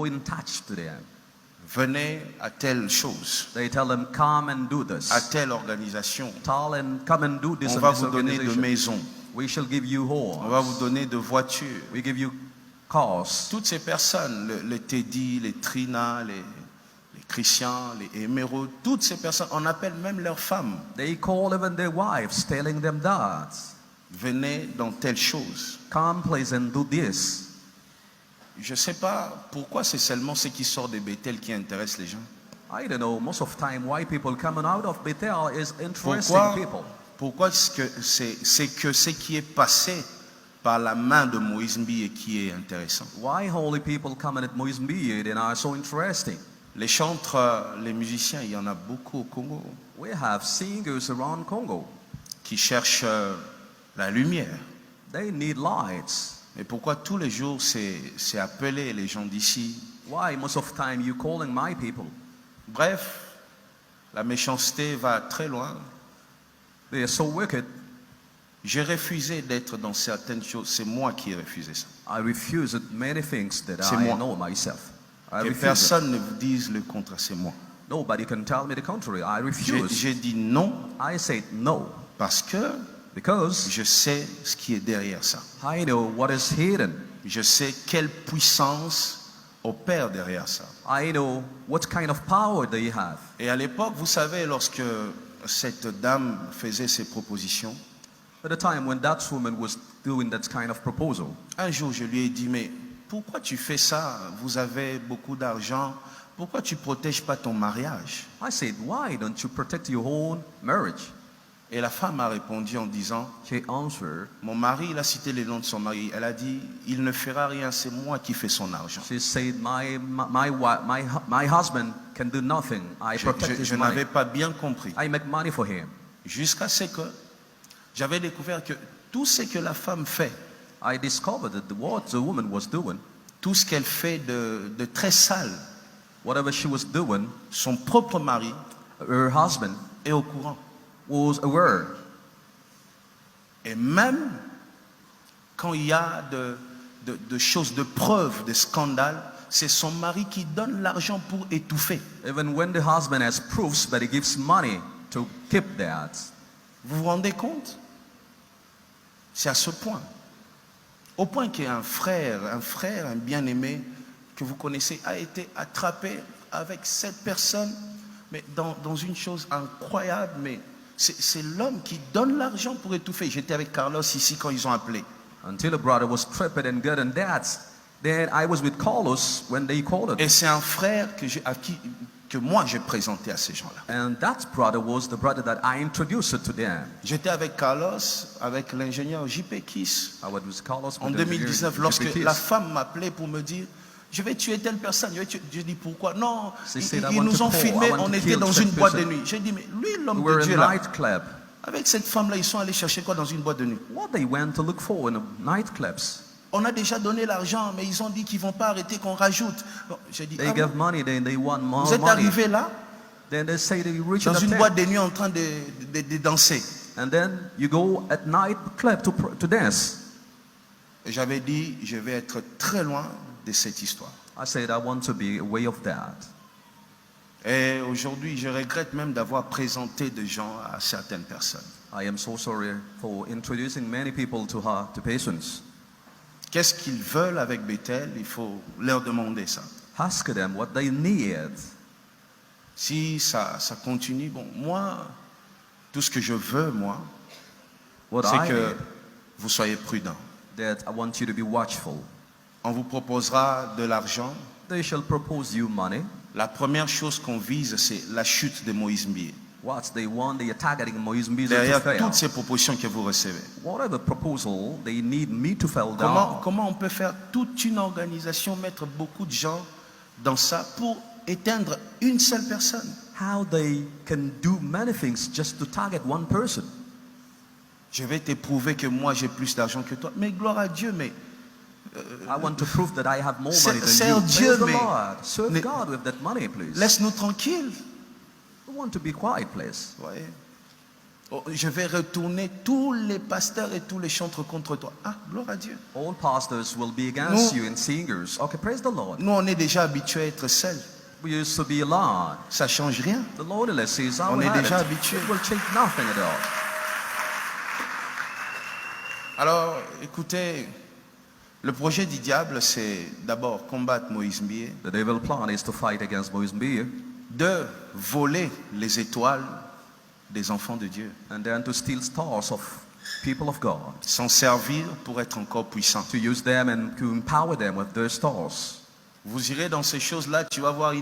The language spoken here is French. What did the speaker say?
go in touch to them. Venez à telle chose, They tell them, come and do this. à telle organisation. Tell them, come and do this On and va this vous donner de organization. maisons. We shall give you On va vous homes. donner de voitures. We give you cars. Toutes ces personnes, les Teddy, les Trina, les Christian, les Émeraudes, toutes ces personnes, on appelle même leurs femmes. They call even their wives, telling them that. Venez dans telle chose. Come, please, and do this. Je ne sais pas pourquoi c'est seulement ce qui sort de Bethel qui intéresse les gens. I don't know, most of the time why people coming out of Bethel is interesting people. Pourquoi c'est que ce qui est passé par la main de Moïse Mbiye qui est intéressant. Why holy people coming at Moïse Mbiye and are so interesting? Les chantres, les musiciens, il y en a beaucoup au Congo We have singers around Congo. qui cherchent la lumière. They need lights. Mais pourquoi tous les jours c'est appeler les gens d'ici? Why most of the time you calling my people? Bref, la méchanceté va très loin. They are so wicked. J'ai refusé d'être dans certaines choses. C'est moi qui ai refusé ça. I refuse many things that C'est I moi. know myself. I Que refuse it. personne ne vous dise le contraire, c'est moi. Nobody can tell me the contrary. I refuse. J'ai dit non I said no parce que because je sais ce qui est derrière ça. I know what is hidden. Je sais quelle puissance opère derrière ça. I know what kind of power they have. Et à l'époque, vous savez, lorsque cette dame faisait ses propositions, At the time when that woman was doing that kind of proposal, un jour je lui ai dit, mais pourquoi tu fais ça? Vous avez beaucoup d'argent. Pourquoi tu ne protèges pas ton mariage? I said, why don't you protect your own marriage? Et la femme a répondu en disant, She answered, mon mari, il a cité le nom de son mari. Elle a dit, il ne fera rien, c'est moi qui fais son argent. she said, my husband can do nothing. I protect his Je money. n'avais pas bien compris. I make money for him. Jusqu'à ce que j'avais découvert que tout ce que la femme fait, I discovered that what the woman was doing, tout ce qu'elle fait de très sale, whatever she was doing, son propre mari her husband est au courant. was aware. Et même quand il y a de choses, de preuves, de scandales, c'est son mari qui donne l'argent pour étouffer. Even when the husband has proofs, but he gives money to keep that. Vous vous rendez compte? C'est à ce point. Au point qu'un frère, un bien-aimé que vous connaissez a été attrapé avec cette personne, mais dans une chose incroyable, mais c'est l'homme qui donne l'argent pour étouffer. J'étais avec Carlos ici quand ils ont appelé. Until a brother was tripped and good and that. Then I was with Carlos when they called Et it. c'est un frère que moi j'ai présenté à ces gens-là. And that brother was the brother that I introduced to them. J'étais avec Carlos, avec l'ingénieur JP Kiss. I was with Carlos En with the 2019, engineer, lorsque JP Kiss. la femme m'appelait pour me dire, je vais tuer telle personne. Je dis pourquoi? Non, She said, I ils want nous to ont call, filmé, I want on to était kill dans that une boîte de person. nuit. J'ai dit, mais lui, We l'homme were de in Dieu a là, nightclub. avec cette femme-là, ils sont allés chercher quoi dans une boîte de nuit? What they went to look for in the nightclubs. On a déjà donné l'argent, mais ils ont dit qu'ils ne vont pas arrêter qu'on rajoute. Bon, j'ai dit, They ah gave bon? money, then they want more Vous êtes money. arrivé là, Then they say they reach dans the une tent. boîte de nuit en train de danser. And then you go at night club to dance. Et j'avais dit, je vais être très loin de cette histoire. I said, I want to be away of that. Et aujourd'hui, je regrette même d'avoir présenté des gens à certaines personnes. I am so sorry for introducing many people to her, to patients. Qu'est-ce qu'ils veulent avec Bethel? Il faut leur demander ça. Ask them what they need. Si ça continue, bon, moi, tout ce que je veux, moi, What c'est I que need, vous soyez prudents. that I want you to be watchful. On vous proposera de l'argent. They shall propose you money. La première chose qu'on vise, c'est la chute de Moïse Mbiye. What they want, they are targeting Moïse Mbiye to Derrière fail. toutes ces propositions que vous recevez. Whatever proposal, they need me to fall down. Comment on peut faire toute une organisation, mettre beaucoup de gens dans ça pour éteindre une seule personne? How they can do many things just to target one person. Je vais te prouver que moi j'ai plus d'argent que toi. Mais gloire à Dieu, mais I want to prove that I have more money than Serve you. Dieu, Praise the mais- Lord. Serve mais- God with that money, please. laisse-nous tranquilles. We want to be quiet, please. Vous voyez? Oh, je vais retourner tous les pasteurs et tous les chantres contre toi. Ah, gloire à Dieu. All pastors will be against Nous- you and singers. Okay, praise the Lord. Nous, on est déjà habitués à être seuls. We used to be alone. Ça change rien. The loneliness is our On est déjà habit. habitué. It will change nothing at all. Alors, écoutez, le projet du diable, c'est d'abord combattre Moïse Mbie, The devil plan is to fight against Moïse Mbie de voler les étoiles des enfants de Dieu, and then to steal stars of people of God, s'en servir pour être encore puissant. to use them and to empower them with their stars. Vous irez dans ces choses-là, tu vas voir une